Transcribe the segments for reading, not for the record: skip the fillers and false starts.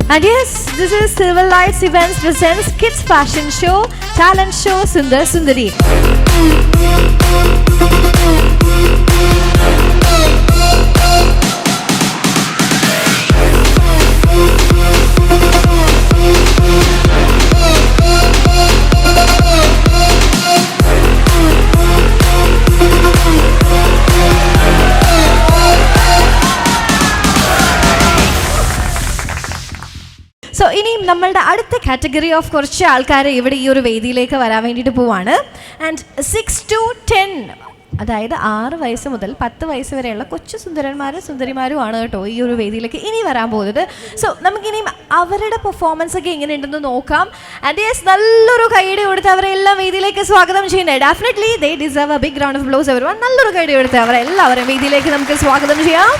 And yes, this is Silver Lights Events presents Kids Fashion Show, Talent Show Sundar Sundari. So ഇനി നമ്മളുടെ അടുത്ത category of കുറച്ച് ആൾക്കാർ ഇവിടെ ഈ ഒരു വേദിയിലേക്ക് വരാൻ വേണ്ടിയിട്ട് പോവാണ്. ആൻഡ് 6 to 10, അതായത് 6 വയസ്സ് മുതൽ 10 വയസ്സ് വരെയുള്ള കൊച്ചു സുന്ദരന്മാരും സുന്ദരിമാരുമാണ് കേട്ടോ ഈ ഒരു വേദിയിലേക്ക് ഇനി വരാൻ പോകുന്നത്. സോ നമുക്കിനിയും അവരുടെ പെർഫോമൻസ് ഒക്കെ എങ്ങനെയുണ്ടെന്ന് നോക്കാം. ആൻഡ് യെസ്, നല്ലൊരു കൈയ്യടി കൊടുത്ത് അവരെ എല്ലാം വേദിയിലേക്ക് സ്വാഗതം ചെയ്യുന്നത്. Definitely they deserve a big round of applause everyone. നല്ലൊരു കൈയ്യടി കൊടുത്ത് അവരെ എല്ലാവരും വേദിയിലേക്ക് നമുക്ക് സ്വാഗതം ചെയ്യാം.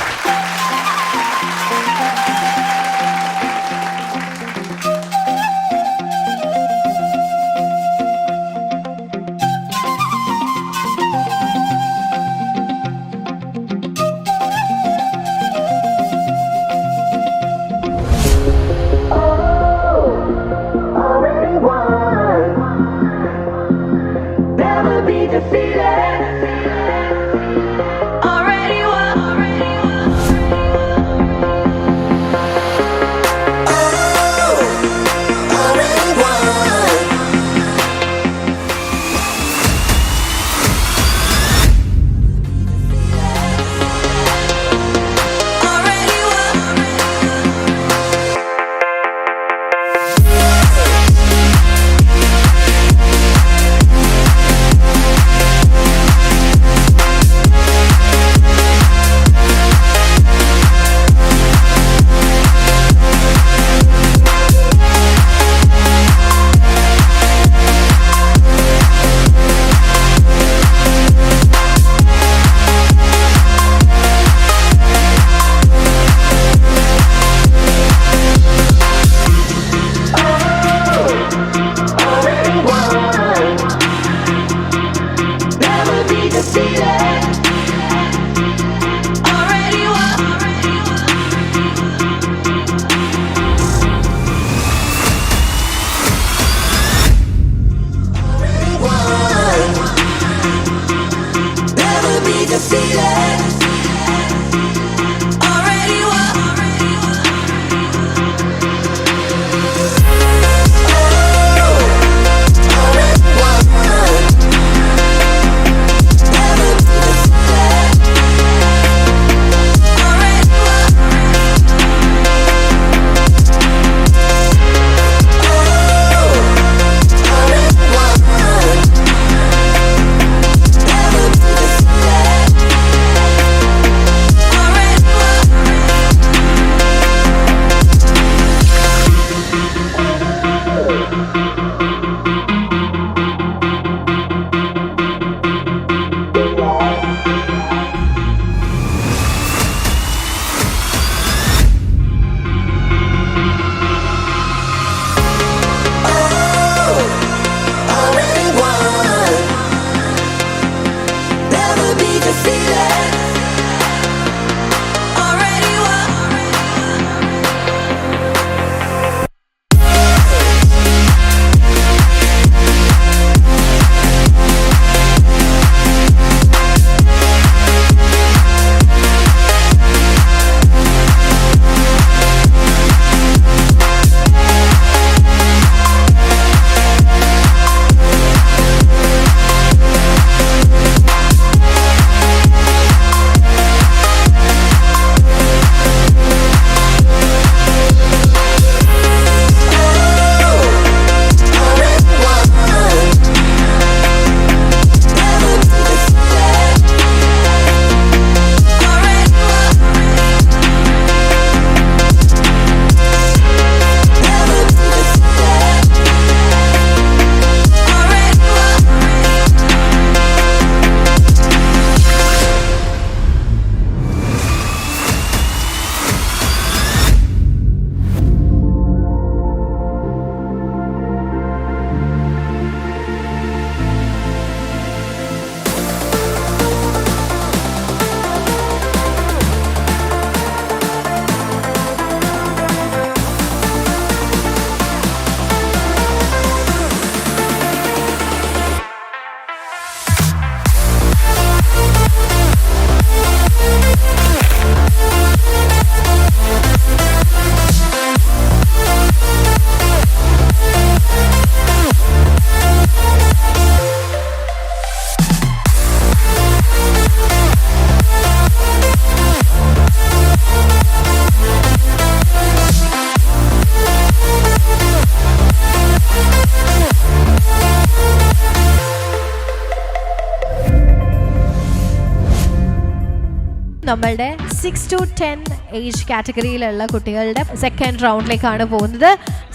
നമ്മളുടെ 6 to 10 ഏജ് കാറ്റഗറിയിലുള്ള കുട്ടികളുടെ സെക്കൻഡ് റൗണ്ടിലേക്കാണ് പോകുന്നത്.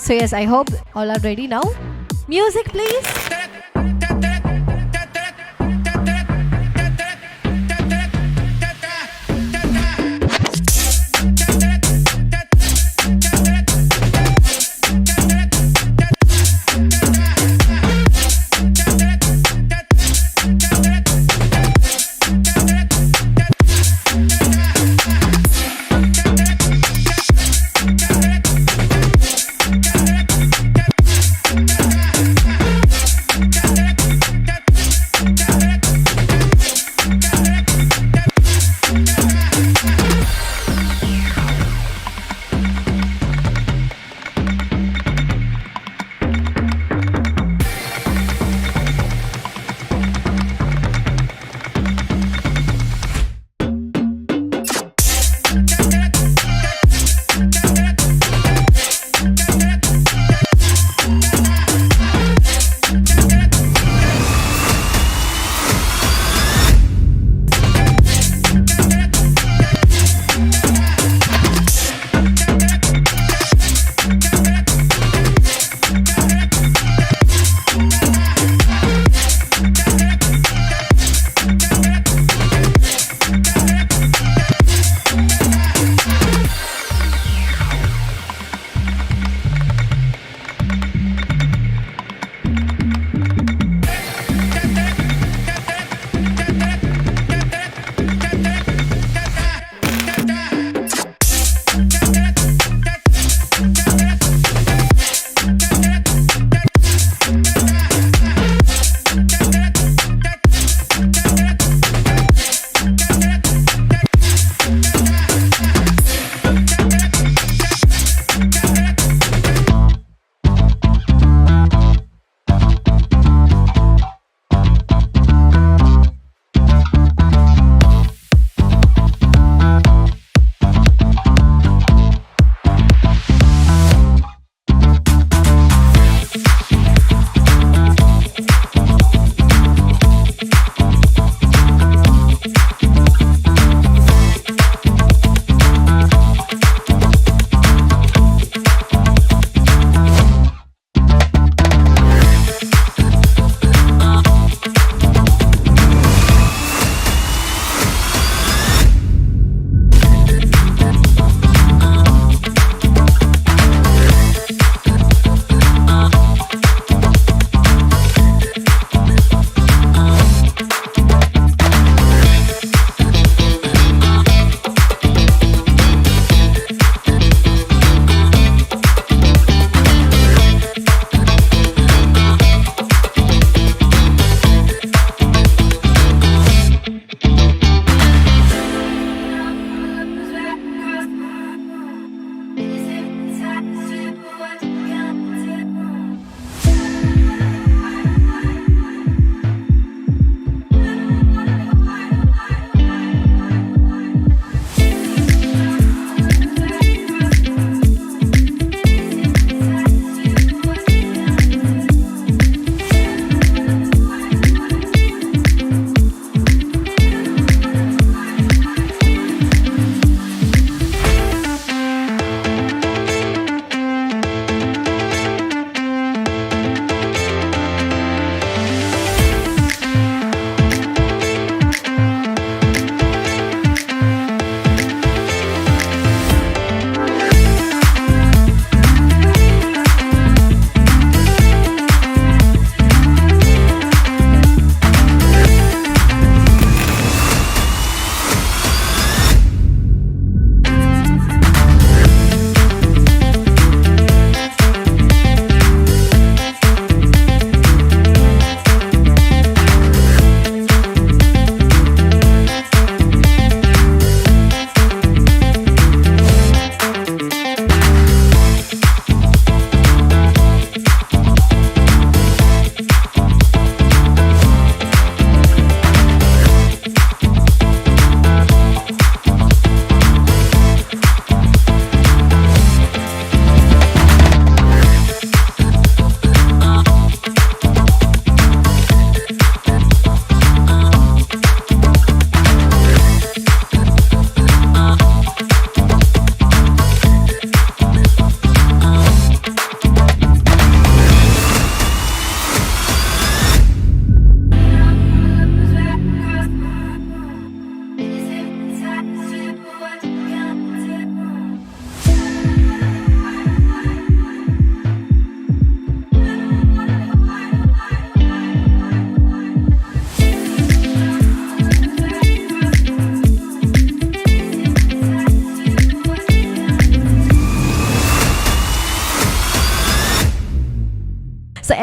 So yes, I hope all are ready now. Music please.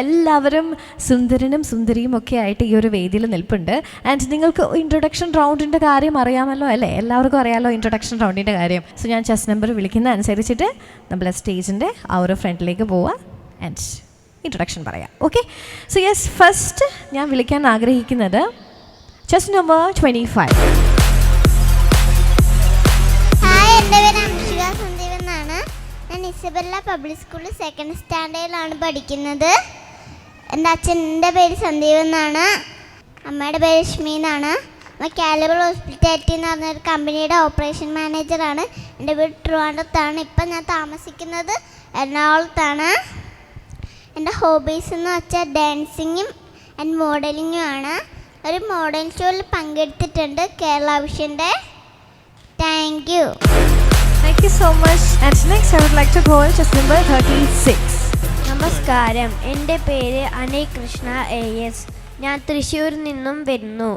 എല്ലാവരും സുന്ദരനും സുന്ദരിയും ഒക്കെ ആയിട്ട് ഈ ഒരു വേദിയിൽ നിൽപ്പുണ്ട്. ആൻഡ് നിങ്ങൾക്ക് ഇൻട്രൊഡക്ഷൻ റൗണ്ടിൻ്റെ കാര്യം അറിയാമല്ലോ അല്ലേ? എല്ലാവർക്കും അറിയാമല്ലോ ഇൻട്രൊഡക്ഷൻ റൗണ്ടിൻ്റെ കാര്യം. സോ ഞാൻ ചെസ് നമ്പർ വിളിക്കുന്ന അനുസരിച്ചിട്ട് നമ്മൾ സ്റ്റേജിൻ്റെ ആ ഒരു ഫ്രണ്ടിലേക്ക് പോവാം ആൻഡ് ഇൻട്രൊഡക്ഷൻ പറയാം. ഓക്കെ, സോ യെസ്, ഫസ്റ്റ് ഞാൻ വിളിക്കാൻ ആഗ്രഹിക്കുന്നത് ചെസ് നമ്പർ 25. ഹായ്, എൻ്റെ പേര് അംഷിക സന്ദീപ് എന്നാണ്. ഞാൻ ഇസബെല്ല പബ്ലിക് സ്കൂളിൽ 2nd സ്റ്റാൻഡേർഡിലാണ് പഠിക്കുന്നത്. എൻ്റെ അച്ഛൻ്റെ പേര് സന്ദീപ് എന്നാണ്, അമ്മയുടെ പേര് ലക്ഷ്മി എന്നാണ്. കാലിബർ ഹോസ്പിറ്റാലിറ്റി എന്ന് പറഞ്ഞൊരു കമ്പനിയുടെ ഓപ്പറേഷൻ മാനേജറാണ്. എൻ്റെ വീട് ട്രിവാൻഡ്രത്താണ്. ഇപ്പം ഞാൻ താമസിക്കുന്നത് എറണാകുളത്താണ്. എൻ്റെ ഹോബീസ് എന്ന് വെച്ചാൽ ഡാൻസിങ്ങും ആൻഡ് മോഡലിങ്ങും ആണ്. ഒരു മോഡൽ ഷോയിൽ പങ്കെടുത്തിട്ടുണ്ട്, കേരള വിഷൻ്റെ. Thank you. Thank you so much. And next I would like to call chess number 36. നമസ്കാരം, എൻ്റെ പേര് അനയ് കൃഷ്ണ AS. ഞാൻ തൃശ്ശൂരിൽ നിന്നും വരുന്നു.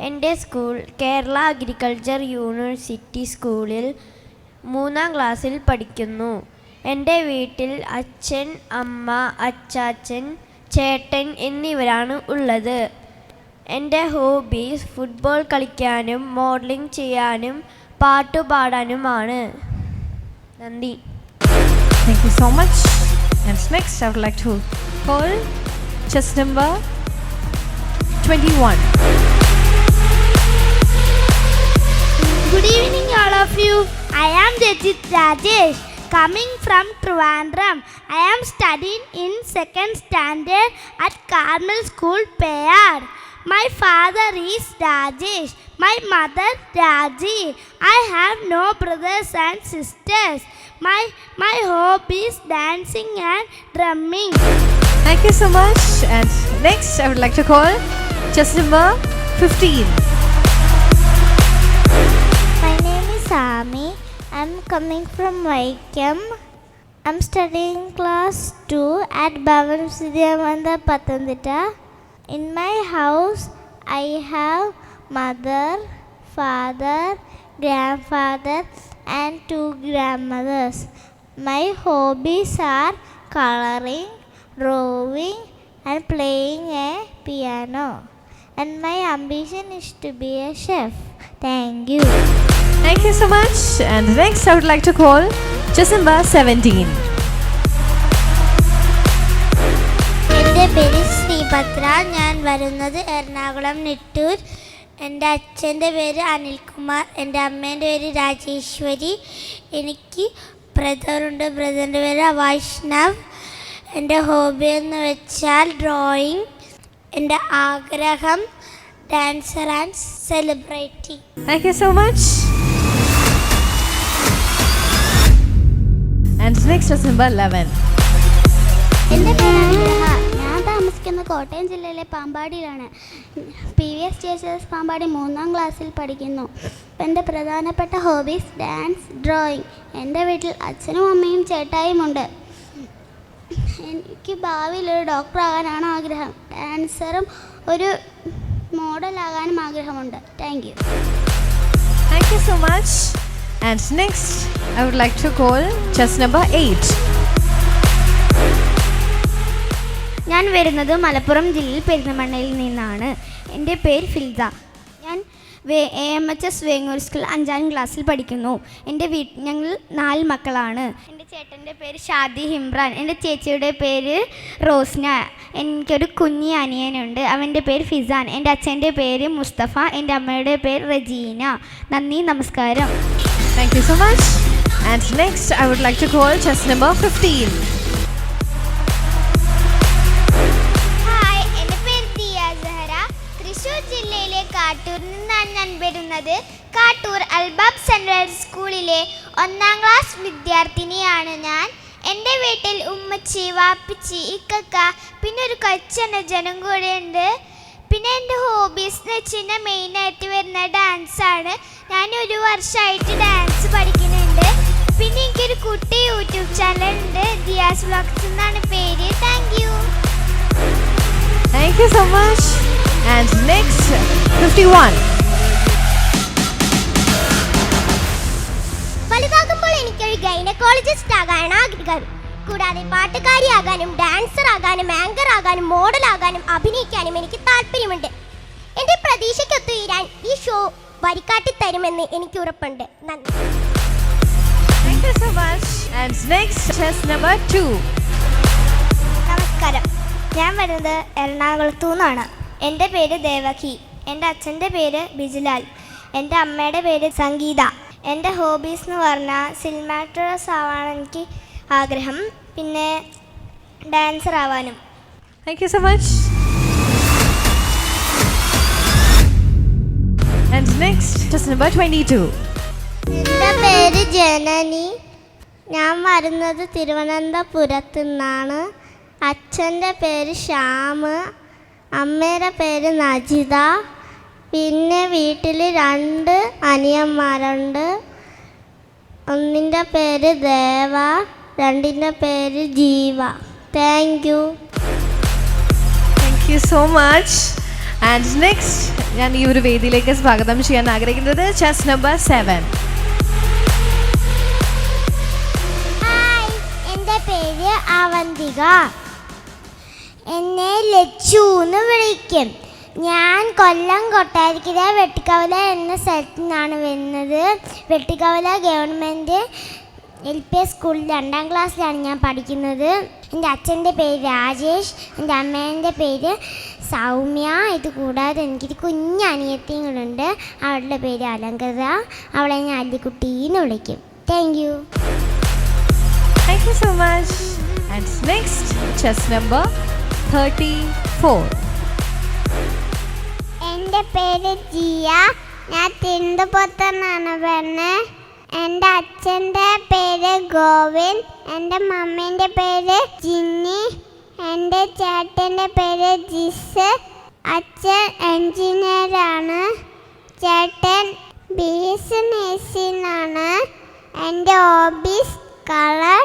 എൻ്റെ സ്കൂൾ കേരള അഗ്രികൾച്ചർ യൂണിവേഴ്സിറ്റി സ്കൂളിൽ 3ാം ക്ലാസ്സിൽ പഠിക്കുന്നു. എൻ്റെ വീട്ടിൽ അച്ഛൻ, അമ്മ, അച്ചാച്ചൻ, ചേട്ടൻ എന്നിവരാണ് ഉള്ളത്. എൻ്റെ ഹോബീസ് ഫുട്ബോൾ കളിക്കാനും മോഡലിംഗ് ചെയ്യാനും പാട്ടുപാടാനുമാണ്. നന്ദി. Thank you so much. And next I would like to call chess number 21. Good evening all of you. I am Jajit Rajesh, coming from Trivandrum. I am studying in 2nd standard at Carmel School, Payar. My father is Rajesh, my mother Raji. I have no brothers and sisters. My hobby is dancing and drumming. Thank you so much. And next I would like to call chess number 15. My name is Ami. I'm coming from Vaikam. I'm studying class 2 at Bhavan Vidyamandir, Pathanamthitta. In my house, I have mother, father, grandfather, and 2 grandmothers. My hobbies are coloring, drawing, and playing a piano. And my ambition is to be a chef. Thank you. Thank you so much. And next I would like to call chess number 17. എൻ്റെ പേര് ശ്രീഭദ്ര. ഞാൻ വരുന്നത് എറണാകുളം നെട്ടൂർ. എൻ്റെ അച്ഛൻ്റെ പേര് അനിൽകുമാർ, എൻ്റെ അമ്മേൻ്റെ പേര് രാജേശ്വരി. എനിക്ക് ബ്രദറുണ്ട്, ബ്രദറിൻ്റെ പേര് വൈഷ്ണവ്. എൻ്റെ ഹോബി എന്ന് വെച്ചാൽ ഡ്രോയിങ്. എൻ്റെ ആഗ്രഹം dancer and celebrity. Thank you so much. And next chess number 11. എൻ്റെ പേര് അനുഗ്രഹ. ഞാൻ താമസിക്കുന്നത് കോട്ടയം ജില്ലയിലെ പാമ്പാടിയിലാണ്. PVS JSS പാമ്പാടി 3ാം ക്ലാസ്സിൽ പഠിക്കുന്നു. എൻ്റെ പ്രധാനപ്പെട്ട ഹോബീസ് ഡാൻസ്, ഡ്രോയിങ്. എൻ്റെ വീട്ടിൽ അച്ഛനും അമ്മയും ചേട്ടായും ഉണ്ട്. എനിക്ക് ഭാവിയിൽ ഒരു ഡോക്ടറാകാനാണ് ആഗ്രഹം. ഡാൻസറും ഒരു മോഡലാകാനും ആഗ്രഹമുണ്ട്. Thank you. Thank you so much. And next I would like to call chess number 8. ഞാൻ വരുന്നത് മലപ്പുറം ജില്ലയിൽ പെരിന്തൽമണ്ണയിൽ നിന്നാണ്. എൻ്റെ പേര് ഫിൽസ. ഞാൻ AMHS വേങ്ങൂർ സ്കൂൾ 5ാം ക്ലാസ്സിൽ പഠിക്കുന്നു. ഞങ്ങൾ 4 മക്കളാണ്. എൻ്റെ ചേട്ടൻ്റെ പേര് ഷാദി ഹിംറാൻ. എൻ്റെ ചേച്ചിയുടെ പേര് റോസ്ന. എനിക്കൊരു കുഞ്ഞി അനിയനുണ്ട്, അവൻ്റെ പേര് ഫിസാൻ. എൻ്റെ അച്ഛൻ്റെ പേര് മുസ്തഫ. എൻ്റെ അമ്മയുടെ പേര് റജീന. നന്ദി, നമസ്കാരം. Thank you so much. And next I would like to call chess number 15. Hi, എൻ്റെ പേര് ദിയ സഹറ. തൃശ്ശൂർ ജില്ലയിലെ കാട്ടൂരിൽ നിന്നാണ് ഞാൻ വരുന്നത്. കാട്ടൂർ അൽബാബ് സെൻട്രൽ സ്കൂളിലെ 1ാം ക്ലാസ് വിദ്യാർത്ഥിനിയാണ് ഞാൻ. എൻ്റെ വീട്ടിൽ ഉമ്മച്ചി, വാപ്പിച്ചി, ഇക്കക്ക, പിന്നെ ഒരു കൊച്ചനുജനും കൂടെ ഉണ്ട്. പിന്നെ എൻ്റെ ഹോബീസ് എന്ന് വെച്ച് കഴിഞ്ഞാൽ മെയിനായിട്ട് വരുന്ന ഡാൻസാണ്. ഞാൻ 1 വർഷമായിട്ട് ഡാൻസ് പഠിക്കുന്നുണ്ട്. പിന്നെ എനിക്കൊരു കുട്ടി യൂട്യൂബ് ചാനലുണ്ട്, ദിയാസ് വ്ളോഗ്സ് എന്നാണ് പേര്. Thank you. Thank you so much. And next 51. വലുതാകുമ്പോൾ എനിക്കൊരു ഗൈനക്കോളജിസ്റ്റ് ആകാനാണ് ആഗ്രഹം. കൂടാതെ പാട്ടുകാരിയാകാനും ഡാൻസർ ആകാനും ആങ്കർ ആകാനും മോഡലാകാനും അഭിനയിക്കാനും എനിക്ക് താല്പര്യമുണ്ട്. എൻ്റെ പ്രതീക്ഷയ്ക്കൊത്തുയരാൻ ഈ ഷോ വരിക്കാട്ടി തരുമെന്ന് എനിക്ക് ഉറപ്പുണ്ട്. നന്ദി. Thank you so much. And next, chess number 2. നമസ്കാരം, ഞാൻ വരുന്നത് എറണാകുളത്തു നിന്നാണ്. എൻ്റെ പേര് ദേവകി. എൻ്റെ അച്ഛൻ്റെ പേര് ബിജുലാൽ. എൻ്റെ അമ്മയുടെ പേര് സംഗീത. എൻ്റെ ഹോബീസ് എന്ന് പറഞ്ഞാൽ സിനിമാറ്റോസ് ആവാൻ എനിക്ക് ആഗ്രഹം, പിന്നെ ഡാൻസർ ആവാനും. Thank you so much. And next, chess number 22. എൻ്റെ പേര് ജനനി. ഞാൻ വരുന്നത് തിരുവനന്തപുരത്തു നിന്നാണ്. അച്ഛൻ്റെ പേര് ശ്യാമ്, അമ്മയുടെ പേര് നജിത. പിന്നെ വീട്ടിൽ 2 അനിയന്മാരുണ്ട്. ഒന്നിൻ്റെ പേര് ദേവ, 2ൻ്റെ പേര് ജീവ. Thank you. Thank you so much. And next, ഞാൻ ഈ ഒരു വേദിയിലേക്ക് സ്വാഗതം ചെയ്യാൻ ആഗ്രഹിക്കുന്നത് ചെസ് നമ്പർ 7. ഹായ്, എൻ്റെ പേര് അവന്തിക. എന്നെ ലച്ചു എന്ന് വിളിക്കും. ഞാൻ കൊല്ലം കൊട്ടാരക്കര വെട്ടിക്കവല എന്ന സ്ഥലത്തു നിന്നാണ് വരുന്നത്. വെട്ടിക്കവല ഗവൺമെൻറ് LP സ്കൂളിൽ 2ാം ക്ലാസ്സിലാണ് ഞാൻ പഠിക്കുന്നത്. എൻ്റെ അച്ഛൻ്റെ പേര് രാജേഷ്, എൻ്റെ അമ്മേൻ്റെ പേര് സൗമ്യ. ഇത് കൂടാതെ എനിക്കൊരു കുഞ്ഞനിയത്തിയും കൂടെ. അവളുടെ പേര് അലങ്കൃത. അവളെ ഞാൻ അല്ലിക്കുട്ടി എന്ന് വിളിക്കും. Thank you. Thank you so much. And next, chess number 34. എൻ്റെ പേര് ജിയ. ഞാൻ തിരുവനന്തപുരത്തുനിന്നാണ് വരുന്നത്. എൻ്റെ അച്ഛൻ്റെ പേര് ഗോവിന്ദ്, എൻ്റെ മമ്മീൻ്റെ പേര് ജിന്നി, എൻ്റെ ചേട്ടൻ്റെ പേര് ജിസ്. അച്ഛൻ എൻജിനീയറാണ്, ചേട്ടൻ BSc ആണ്. എൻ്റെ hobbies colour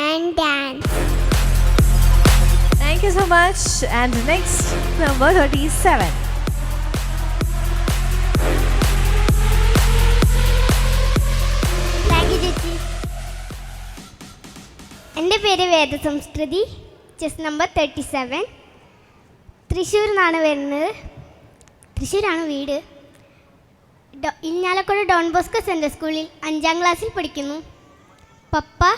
and dance. Thank you so much. And next, number 37. എൻ്റെ പേര് വേദസംസ്കൃതി. Chess number 37. തൃശ്ശൂരിൽ നിന്നാണ് വരുന്നത്. തൃശ്ശൂരാണ് വീട്. ഇരിഞ്ഞാലക്കുട ഡോൺ ബോസ്കോ സെൻട്രൽ സ്കൂളിൽ 5ാം ക്ലാസ്സിൽ പഠിക്കുന്നു. പപ്പ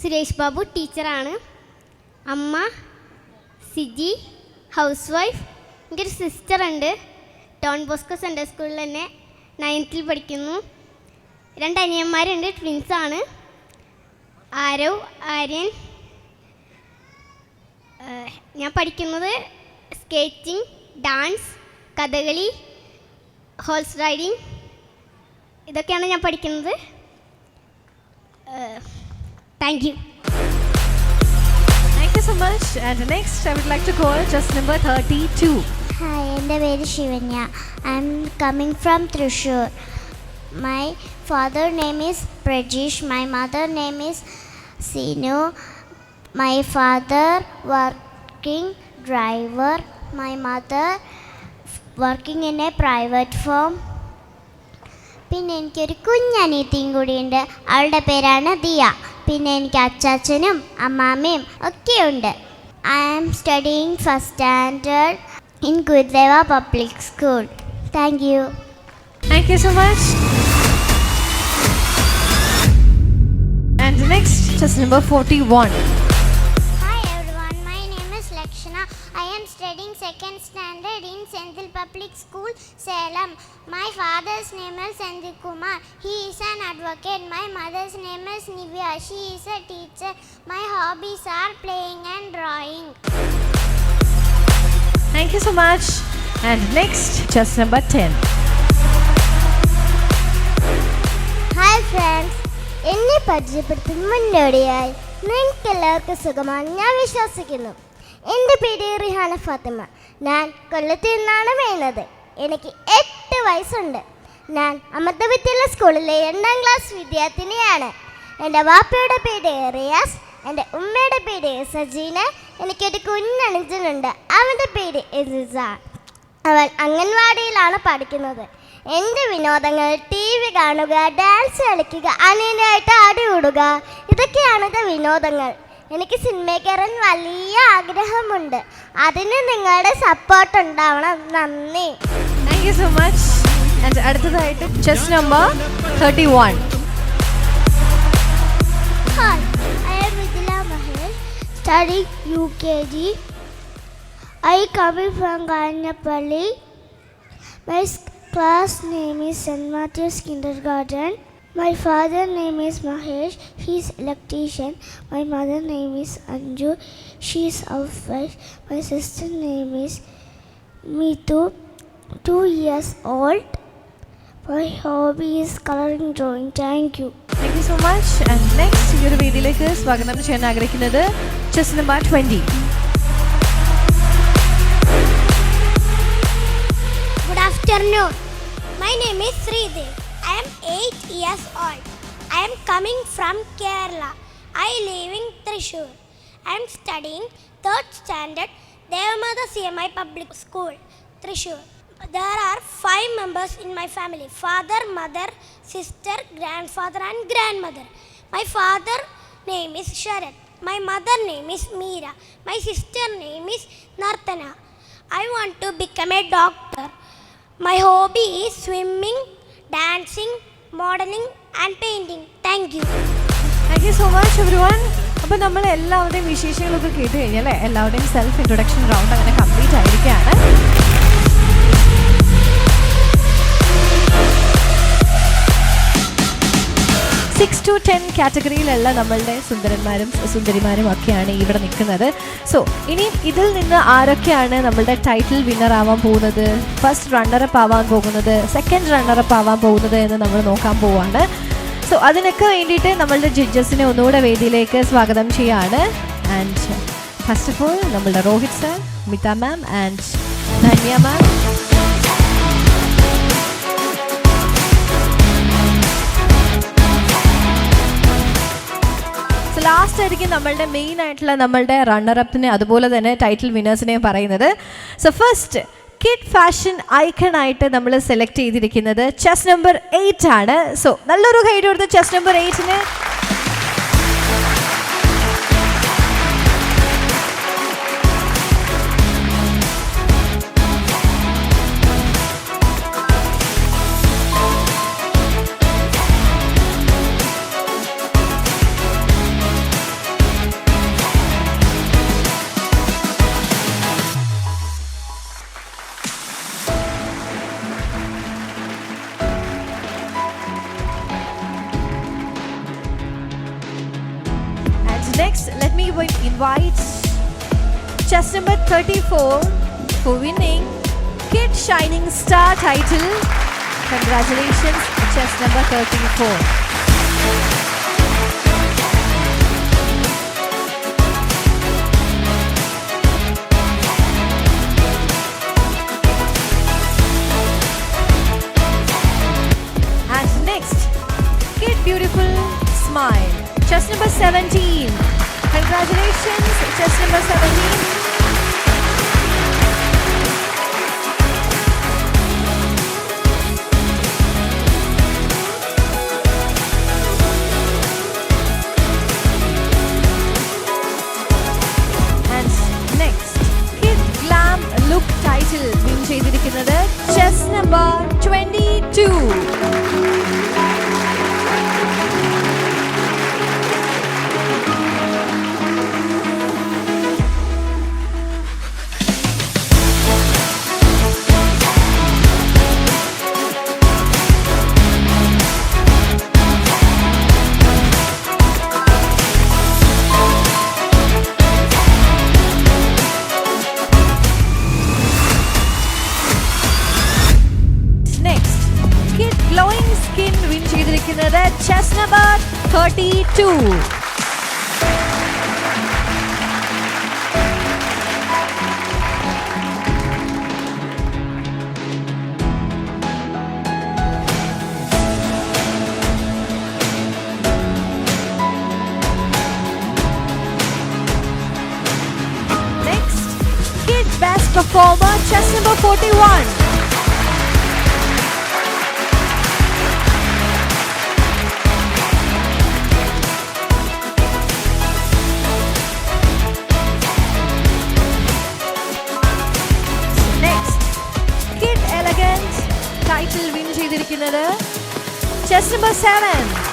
സുരേഷ് ബാബു ടീച്ചറാണ്. അമ്മ സിജി ഹൗസ് വൈഫ്. എനിക്കൊരു സിസ്റ്ററുണ്ട്. ഡോൺ ബോസ്കോ സെൻട്രൽ സ്കൂളിൽ തന്നെ 9th പഠിക്കുന്നു. 2 അനിയന്മാരുണ്ട്, ട്വിൻസാണ്. ആരവ്, ആര്യൻ. ഞാൻ പഠിക്കുന്നത് skating, dance, Kathakali, horse riding, ഇതൊക്കെയാണ് ഞാൻ പഠിക്കുന്നത്. Thank you. Thank you so much. And next, I would like to call chess number 32. Hi, എൻ്റെ പേര് Shivanya. I am coming from Thrissur. My father name is Prajesh. My mother name is Sinu. My father working driver. My mother working in a private firm. പിന്നെ എനിക്കൊരു കുഞ്ഞനിയത്തിയും കൂടിയുണ്ട്. അവളുടെ പേരാണ് ദിയ. പിന്നെ എനിക്ക് അച്ചാച്ചനും അമ്മാമ്മയും ഒക്കെയുണ്ട്. I am studying 1st standard in Gurudeva Public School. Thank you. Thank you so much. And next, chess number 41. Hi everyone, my name is Lakshana. I am studying 2nd standard in Senthil Public School, Salem. My father's name is Senthil Kumar. He is an advocate. My mother's name is Nivya. She is a teacher. My hobbies are playing and drawing. Thank you so much. And next, chess number 10. Hi friends, എന്നെ പരിചയപ്പെടുത്തുന്ന മുന്നോടിയായി നിങ്ങൾക്കെല്ലാവർക്കും സുഖമാണ് ഞാൻ വിശ്വസിക്കുന്നു. എൻ്റെ പേര് Rihanna Fathima. ഞാൻ കൊല്ലത്തിൽ നിന്നാണ് വരുന്നത്. എനിക്ക് 8 വയസ്സുണ്ട്. ഞാൻ അമൃതവിദ്യാലയ സ്കൂളിലെ 2ാം ക്ലാസ് വിദ്യാർത്ഥിനിയാണ്. എൻ്റെ വാപ്പയുടെ പേര് റിയാസ്, എൻ്റെ ഉമ്മയുടെ പേര് സജീന. എനിക്കൊരു കുഞ്ഞനുജനുണ്ട്. അവൻ്റെ പേര് എസിസാൻ. അവൻ അംഗൻവാടിയിലാണ് പഠിക്കുന്നത്. എൻ്റെ വിനോദങ്ങൾ TV കാണുക, ഡാൻസ് കളിക്കുക, അനിയനായിട്ട് അടി കൂടുക, ഇതൊക്കെയാണ് എൻ്റെ വിനോദങ്ങൾ. എനിക്ക് സിനിമയിൽ കയറാൻ വലിയ ആഗ്രഹമുണ്ട്. അതിന് നിങ്ങളുടെ സപ്പോർട്ട് ഉണ്ടാവണം. നന്ദി. Thank you so much. And അടുത്തതായിട്ട് chess number 31. Hi, I am Vidila Mahesh, studying UKG. I coming from Garnapalli. My class name is St. Matthew's Kindergarten. My father name is Mahesh. He is electrician. My mother name is Anju. She is housewife. My sister name is Mitu, 2 years old. My hobby is coloring drawing. Thank you. Thank you so much. And next ഈ ഒരു വേദിയിലേക്ക് സ്വാഗതം ചെയ്യാൻ ആഗ്രഹിക്കുന്നത് chess number 20. Good afternoon. My name is Sridev. I am 8 years old. I am coming from Kerala. I live in Thrissur. I am studying 3rd standard Devamada CMI Public School, Thrissur. There are 5 members in my family: father, mother, sister, grandfather and grandmother. My father name is Sharat. My mother name is Meera. My sister name is Nartana. I want to become a doctor. My hobby is swimming, dancing, modeling and painting. Thank you. Thank you so much everyone. അപ്പോൾ നമ്മൾ എല്ലാവരുടെയും വിശേഷങ്ങളൊക്കെ കേട്ട് കഴിഞ്ഞാൽ എല്ലാവരുടെയും self introduction round അങ്ങനെ complete ആയിരിക്കുകയാണ്. 6 to 10 കാറ്റഗറിയിലുള്ള നമ്മളുടെ സുന്ദരന്മാരും സുന്ദരിമാരും ഒക്കെയാണ് ഇവിടെ നിൽക്കുന്നത്. സോ ഇനി ഇതിൽ നിന്ന് ആരൊക്കെയാണ് നമ്മളുടെ ടൈറ്റിൽ വിന്നർ ആവാൻ പോകുന്നത്, ഫസ്റ്റ് റണ്ണറപ്പ് ആവാൻ പോകുന്നത്, സെക്കൻഡ് റണ്ണറപ്പ് ആവാൻ പോകുന്നത് എന്ന് നമ്മൾ നോക്കാൻ പോവാണ്. സോ അതിനൊക്കെ വേണ്ടിയിട്ട് നമ്മളുടെ ജഡ്ജസിനെ ഒന്നുകൂടെ വേദിയിലേക്ക് സ്വാഗതം ചെയ്യാണ്. ആൻഡ് ഫസ്റ്റ് ഓഫ് ഓൾ നമ്മളുടെ Rohit sir, Mita ma'am and Dhanya ma'am. Last ആയിരിക്കും നമ്മളുടെ മെയിൻ ആയിട്ടുള്ള നമ്മളുടെ റണ്ണറപ്പിനെ അതുപോലെ തന്നെ ടൈറ്റിൽ വിന്നേഴ്സിനെയും പറയുന്നത്. So first kid fashion icon ആയിട്ട് നമ്മൾ സെലക്ട് ചെയ്തിരിക്കുന്നത് ചെസ് നമ്പർ 8 ആണ്. സോ നല്ലൊരു കൈ കൊടുത്ത് ചെസ് നമ്പർ 8-ന്. Next, let me invite chess number 34 for winning Kid Shining Star title. Congratulations, chess number 34. And next, Kid Beautiful Smile. Chess number 17. Congratulations, chess number 17. And next, Kid Glam Look title win ചെയ്തിരിക്കുന്നത് chess number 22. Chess number 32. Next, Kid Best Performer, chess number 41. Chest number 7.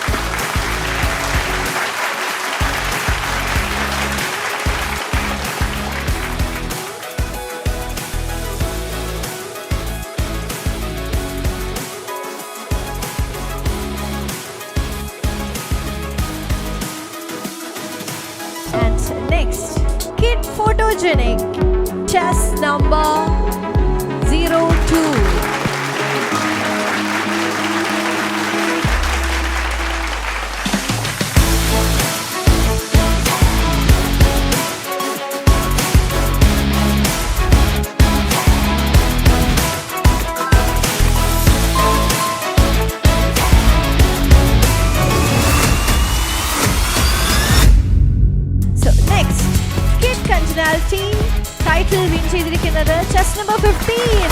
And next, Kid Photogenic, chest number 02. So next, Kid Congeniality, title win ചെയ്തിരിക്കുന്നത് chest number 15.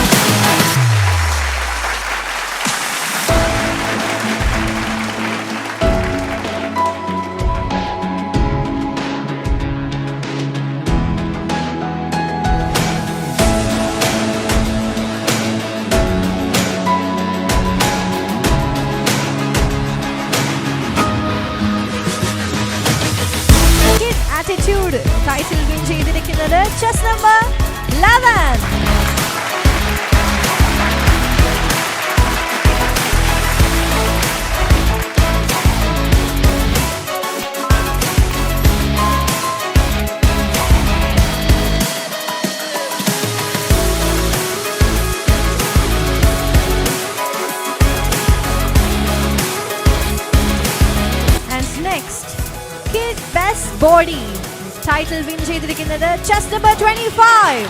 Kid Attitude, title win ചെയ്തിരിക്കുന്നത് chest number 11. And next, Kid Best Body, title win ചെയ്തിരിക്കുന്നത് chest number 25.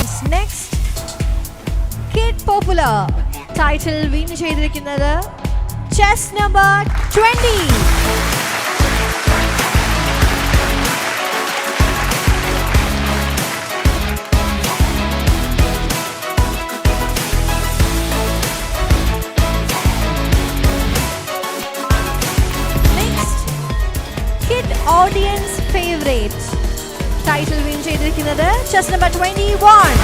And next, Kid Popular, title win ചെയ്തിരിക്കുന്നത് chest number 20. Next, Kid Audience Favorite, title win ചെയ്തിരിക്കുന്നത് chest number 21.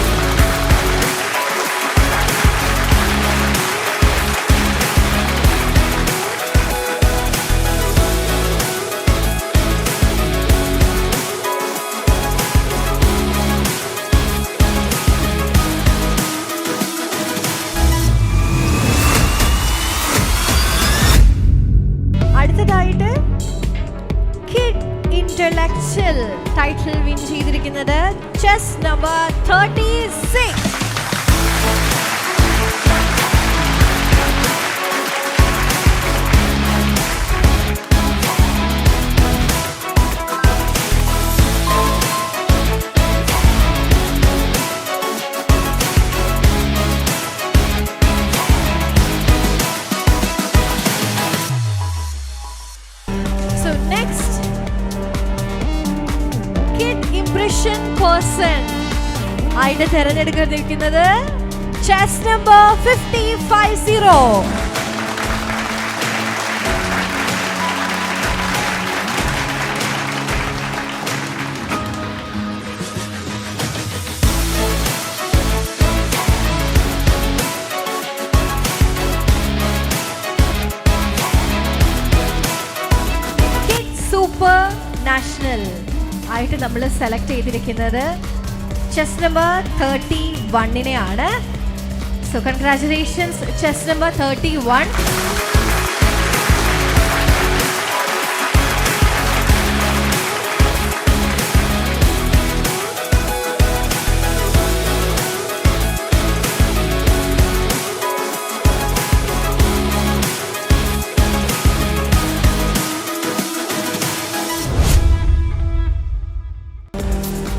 അടുത്തതായിട്ട് Kid Intellectual, title win ചെയ്തിരിക്കുന്നത് chest number 36. So next, Kid Impression Person ആയിട്ട് തിരഞ്ഞെടുക്കുന്നത് chest number 550. Kid Super National ആയിട്ട് നമ്മൾ select ചെയ്തിരിക്കുന്നത് chest number 31-നെയാണ്. So congratulations, chest number 31.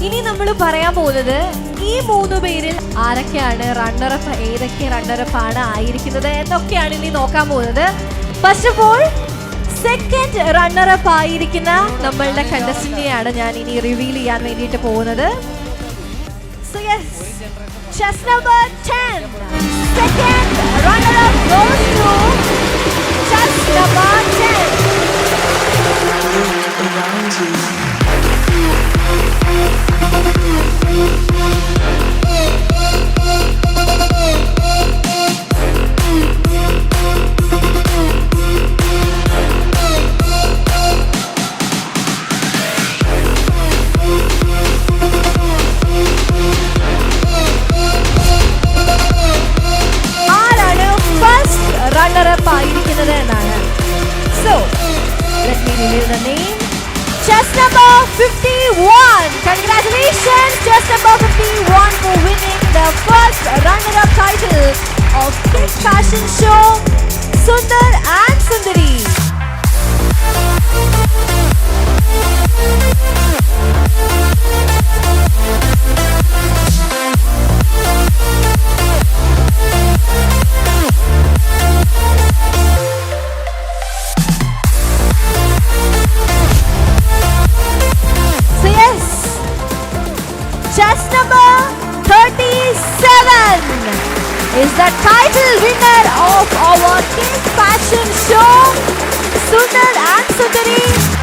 ഇനി നമ്മൾ പറയാൻ പോകുന്നത് ഈ 3 പേരിൽ ആരൊക്കെയാണ് റണ്ണറപ്പ്, ഏതൊക്കെ റണ്ണറപ്പ് ആണ് ആയിരിക്കുന്നത് എന്നൊക്കെയാണ് ഇനി നോക്കാൻ പോകുന്നത്. First of all second runner-up ആയിരിക്കുന്ന നമ്മളുടെ കണ്ടസ്റ്റന്റിനെയാണ് ഞാൻ ഇനി റിവീൽ ചെയ്യാൻ വേണ്ടിയിട്ട് പോകുന്നത്. So yes, chest number 10. Second runner-up goes to chest number 10. Runner-up ആയിരിക്കുന്നത് എന്നാണ്. So, let me reveal the name. Chest number 51. Congratulations, chest number 51 for winning the first runner-up title of Kids Fashion Show, Sundar and Sundari. Chest number 37 is the title winner of our Kids Fashion Show, Sundar and Sundari.